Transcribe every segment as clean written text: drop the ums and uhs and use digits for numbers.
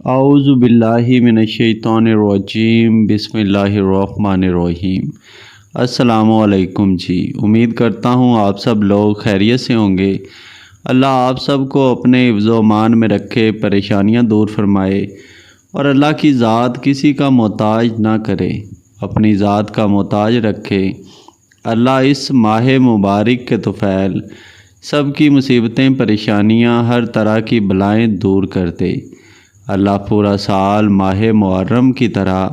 اعوذ باللہ من الشیطان الرجیم بسم اللہ الرحمن الرحیم۔ السلام علیکم جی، امید کرتا ہوں آپ سب لوگ خیریت سے ہوں گے۔ اللہ آپ سب کو اپنے حفظ و امان میں رکھے، پریشانیاں دور فرمائے اور اللہ کی ذات کسی کا محتاج نہ کرے، اپنی ذات کا محتاج رکھے۔ اللہ اس ماہ مبارک کے طفیل سب کی مصیبتیں، پریشانیاں، ہر طرح کی بلائیں دور کر دے۔ اللہ پورا سال ماہ محرم کی طرح،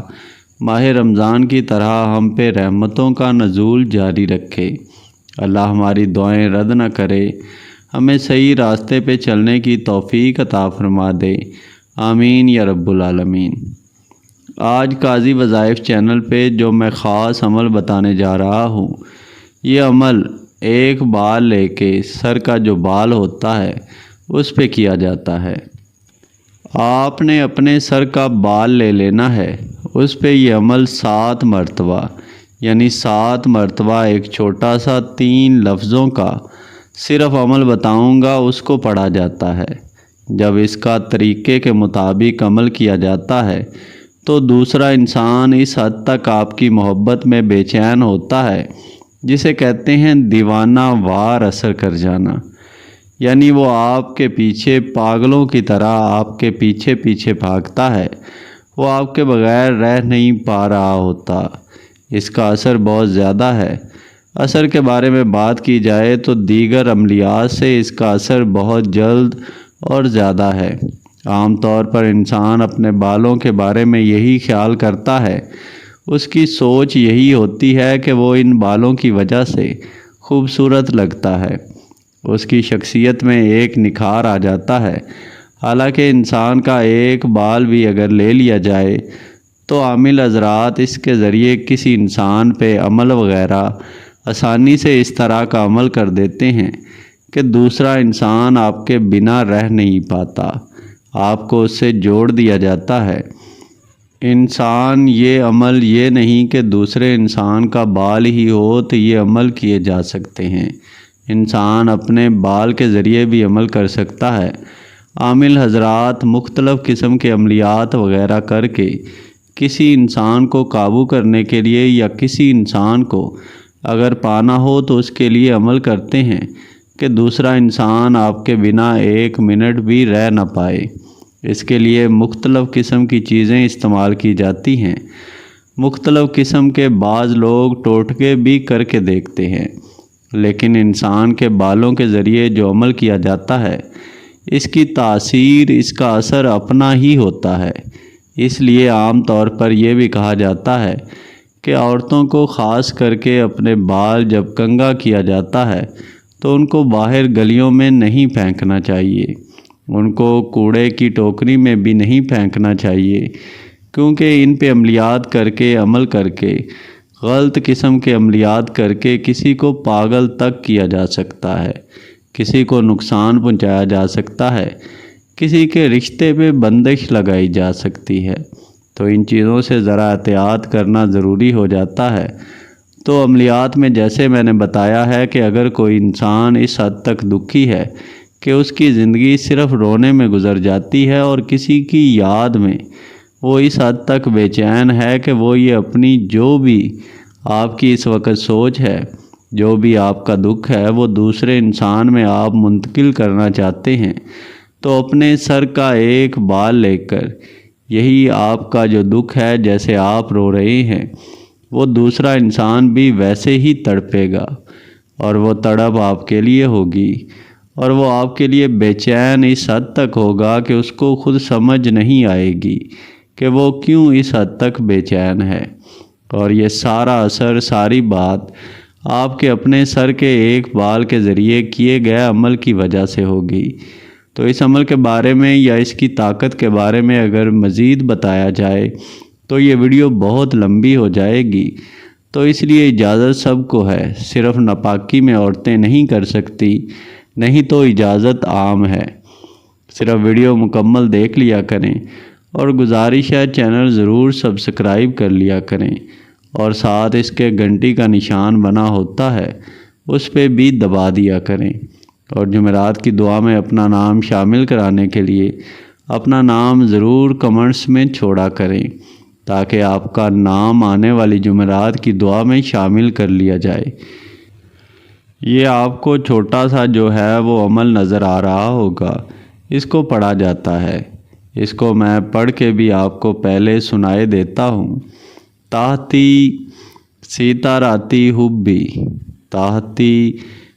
ماہ رمضان کی طرح ہم پہ رحمتوں کا نزول جاری رکھے۔ اللہ ہماری دعائیں رد نہ کرے، ہمیں صحیح راستے پہ چلنے کی توفیق عطا فرما دے، آمین یا رب العالمین۔ آج قاضی وظائف چینل پہ جو میں خاص عمل بتانے جا رہا ہوں، یہ عمل ایک بال لے کے سر کا جو بال ہوتا ہے اس پہ کیا جاتا ہے۔ آپ نے اپنے سر کا بال لے لینا ہے، اس پہ یہ عمل 7 مرتبہ یعنی 7 مرتبہ ایک چھوٹا سا 3 لفظوں کا صرف عمل بتاؤں گا، اس کو پڑھا جاتا ہے۔ جب اس کا طریقے کے مطابق عمل کیا جاتا ہے تو دوسرا انسان اس حد تک آپ کی محبت میں بے چین ہوتا ہے جسے کہتے ہیں دیوانہ وار اثر کر جانا، یعنی وہ آپ کے پیچھے پاگلوں کی طرح آپ کے پیچھے پیچھے بھاگتا ہے، وہ آپ کے بغیر رہ نہیں پا رہا ہوتا۔ اس کا اثر بہت زیادہ ہے۔ اثر کے بارے میں بات کی جائے تو دیگر عملیات سے اس کا اثر بہت جلد اور زیادہ ہے۔ عام طور پر انسان اپنے بالوں کے بارے میں یہی خیال کرتا ہے، اس کی سوچ یہی ہوتی ہے کہ وہ ان بالوں کی وجہ سے خوبصورت لگتا ہے، اس کی شخصیت میں ایک نکھار آ جاتا ہے۔ حالانکہ انسان کا ایک بال بھی اگر لے لیا جائے تو عامل حضرات اس کے ذریعے کسی انسان پہ عمل وغیرہ آسانی سے اس طرح کا عمل کر دیتے ہیں کہ دوسرا انسان آپ کے بنا رہ نہیں پاتا، آپ کو اس سے جوڑ دیا جاتا ہے۔ انسان یہ عمل یہ نہیں کہ دوسرے انسان کا بال ہی ہو تو یہ عمل کیے جا سکتے ہیں، انسان اپنے بال کے ذریعے بھی عمل کر سکتا ہے۔ عامل حضرات مختلف قسم کے عملیات وغیرہ کر کے کسی انسان کو قابو کرنے کے لیے یا کسی انسان کو اگر پانا ہو تو اس کے لیے عمل کرتے ہیں کہ دوسرا انسان آپ کے بنا 1 منٹ بھی رہ نہ پائے۔ اس کے لیے مختلف قسم کی چیزیں استعمال کی جاتی ہیں۔ مختلف قسم کے بعض لوگ ٹوٹکے بھی کر کے دیکھتے ہیں، لیکن انسان کے بالوں کے ذریعے جو عمل کیا جاتا ہے اس کی تاثیر، اس کا اثر اپنا ہی ہوتا ہے۔ اس لیے عام طور پر یہ بھی کہا جاتا ہے کہ عورتوں کو خاص کر کے اپنے بال جب کنگھا کیا جاتا ہے تو ان کو باہر گلیوں میں نہیں پھینکنا چاہیے، ان کو کوڑے کی ٹوکری میں بھی نہیں پھینکنا چاہیے، کیونکہ ان پہ عملیات کر کے، عمل کر کے، غلط قسم کے عملیات کر کے کسی کو پاگل تک کیا جا سکتا ہے، کسی کو نقصان پہنچایا جا سکتا ہے، کسی کے رشتے پہ بندش لگائی جا سکتی ہے۔ تو ان چیزوں سے ذرا احتیاط کرنا ضروری ہو جاتا ہے۔ تو عملیات میں جیسے میں نے بتایا ہے کہ اگر کوئی انسان اس حد تک دکھی ہے کہ اس کی زندگی صرف رونے میں گزر جاتی ہے اور کسی کی یاد میں وہ اس حد تک بے چین ہے کہ وہ یہ اپنی جو بھی آپ کی اس وقت سوچ ہے، جو بھی آپ کا دکھ ہے، وہ دوسرے انسان میں آپ منتقل کرنا چاہتے ہیں، تو اپنے سر کا ایک بال لے کر یہی آپ کا جو دکھ ہے، جیسے آپ رو رہے ہیں، وہ دوسرا انسان بھی ویسے ہی تڑپے گا اور وہ تڑپ آپ کے لیے ہوگی، اور وہ آپ کے لیے بے چین اس حد تک ہوگا کہ اس کو خود سمجھ نہیں آئے گی کہ وہ کیوں اس حد تک بے چین ہے۔ اور یہ سارا اثر، ساری بات آپ کے اپنے سر کے ایک بال کے ذریعے کیے گئے عمل کی وجہ سے ہوگی۔ تو اس عمل کے بارے میں یا اس کی طاقت کے بارے میں اگر مزید بتایا جائے تو یہ ویڈیو بہت لمبی ہو جائے گی، تو اس لیے اجازت سب کو ہے، صرف ناپاکی میں عورتیں نہیں کر سکتی، نہیں تو اجازت عام ہے۔ صرف ویڈیو مکمل دیکھ لیا کریں، اور گزارش ہے چینل ضرور سبسکرائب کر لیا کریں، اور ساتھ اس کے گھنٹی کا نشان بنا ہوتا ہے اس پہ بھی دبا دیا کریں، اور جمعرات کی دعا میں اپنا نام شامل کرانے کے لیے اپنا نام ضرور کمنٹس میں چھوڑا کریں تاکہ آپ کا نام آنے والی جمعرات کی دعا میں شامل کر لیا جائے۔ یہ آپ کو چھوٹا سا جو ہے وہ عمل نظر آ رہا ہوگا، اس کو پڑھا جاتا ہے۔ اس کو میں پڑھ کے بھی آپ کو پہلے سنائے دیتا ہوں۔ تاہتی سیتاراتی حبی، تاہتی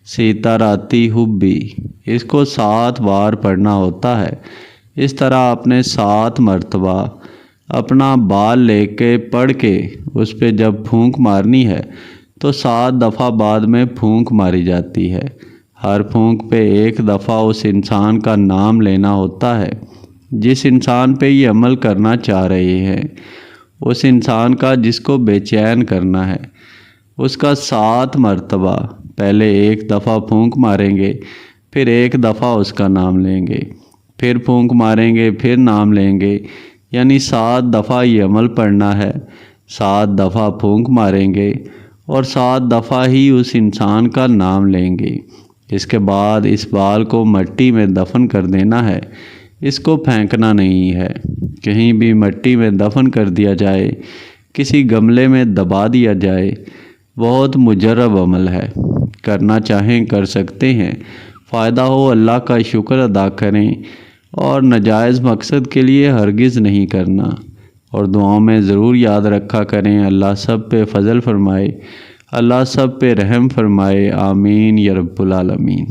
سیتاراتی حبی، اس کو 7 بار پڑھنا ہوتا ہے۔ اس طرح اپنے 7 مرتبہ اپنا بال لے کے پڑھ کے اس پہ جب پھونک مارنی ہے تو 7 دفعہ بعد میں پھونک ماری جاتی ہے۔ ہر پھونک پہ 1 دفعہ اس انسان کا نام لینا ہوتا ہے جس انسان پہ یہ عمل کرنا چاہ رہے ہیں، اس انسان کا جس کو بے چین کرنا ہے، اس کا 7 مرتبہ پہلے 1 دفعہ پھونک ماریں گے، پھر 1 دفعہ اس کا نام لیں گے، پھر پھونک ماریں گے، پھر نام لیں گے، یعنی 7 دفعہ یہ عمل پڑھنا ہے۔ 7 دفعہ پھونک ماریں گے اور 7 دفعہ ہی اس انسان کا نام لیں گے۔ اس کے بعد اس بال کو مٹی میں دفن کر دینا ہے، اس کو پھینکنا نہیں ہے۔ کہیں بھی مٹی میں دفن کر دیا جائے، کسی گملے میں دبا دیا جائے، بہت مجرب عمل ہے، کرنا چاہیں کر سکتے ہیں۔ فائدہ ہو اللہ کا شکر ادا کریں اور ناجائز مقصد کے لیے ہرگز نہیں کرنا، اور دعاؤں میں ضرور یاد رکھا کریں۔ اللہ سب پہ فضل فرمائے، اللہ سب پہ رحم فرمائے، آمین یا رب العالمین۔